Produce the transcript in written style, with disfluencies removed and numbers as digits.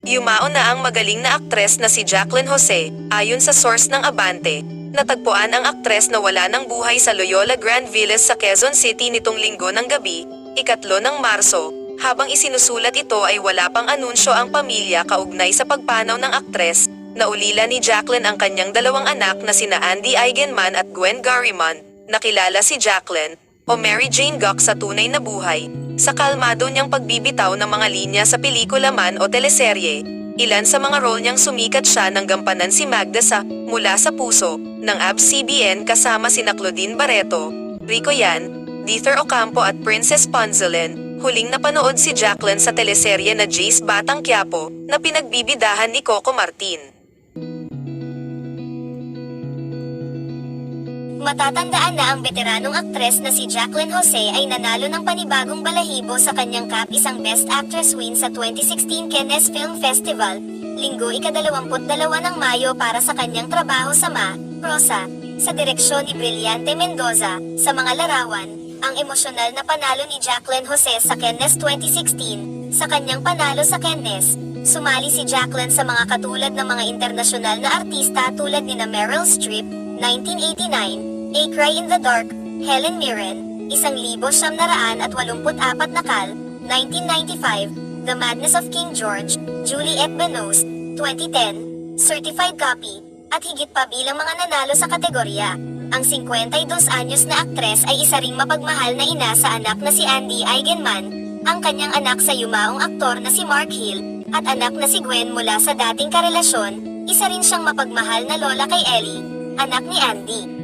Yumao na ang magaling na aktres na si Jacqueline Jose, ayon sa source ng Abante. Natagpuan ang aktres na wala ng buhay sa Loyola Grand Villas sa Quezon City nitong Linggo ng gabi, 3 ng Marso. Habang isinusulat ito ay wala pang anunsyo ang pamilya kaugnay sa pagpanaw ng aktres. Naulila ni Jacqueline ang kanyang 2 anak na sina Andy Eigenman at Gwen Garriman. Nakilala si Jacqueline, o Mary Jane Gok sa tunay na buhay, sa kalmado niyang pagbibitaw ng mga linya sa pelikula man o teleserye. Ilan sa mga role niyang sumikat siya ng gampanan si Magda sa Mula sa Puso ng ABS-CBN kasama sina Claudine Barreto, Rico Yan, Dieter Ocampo at Princess Ponzolin. Huling napanood si Jacqueline sa teleserye na Jace Batang Quiapo na pinagbibidahan ni Coco Martin. Matatandaan na ang veteranong aktres na si Jacqueline Jose ay nanalo ng panibagong balahibo sa kanyang isang Best Actress win sa 2016 Cannes Film Festival, Linggo 22 ng Mayo para sa kanyang trabaho sa Ma, Rosa, sa direksyon ni Brillante Mendoza. Sa mga larawan, ang emosyonal na panalo ni Jacqueline Jose sa Cannes 2016, sa kanyang panalo sa Cannes, sumali si Jacqueline sa mga katulad ng mga internasyonal na artista tulad ni Meryl Streep, 1989, A Cry in the Dark, Helen Mirren, 1984 na Kal, 1995, The Madness of King George, Juliette Binoche, 2010, Certified Copy, at higit pa bilang mga nanalo sa kategorya. Ang 52 anyos na aktres ay isa ring mapagmahal na ina sa anak na si Andy Eigenman, ang kanyang anak sa yumaong aktor na si Mark Hill, at anak na si Gwen mula sa dating karelasyon. Isa rin siyang mapagmahal na lola kay Ellie, anak ni Andy.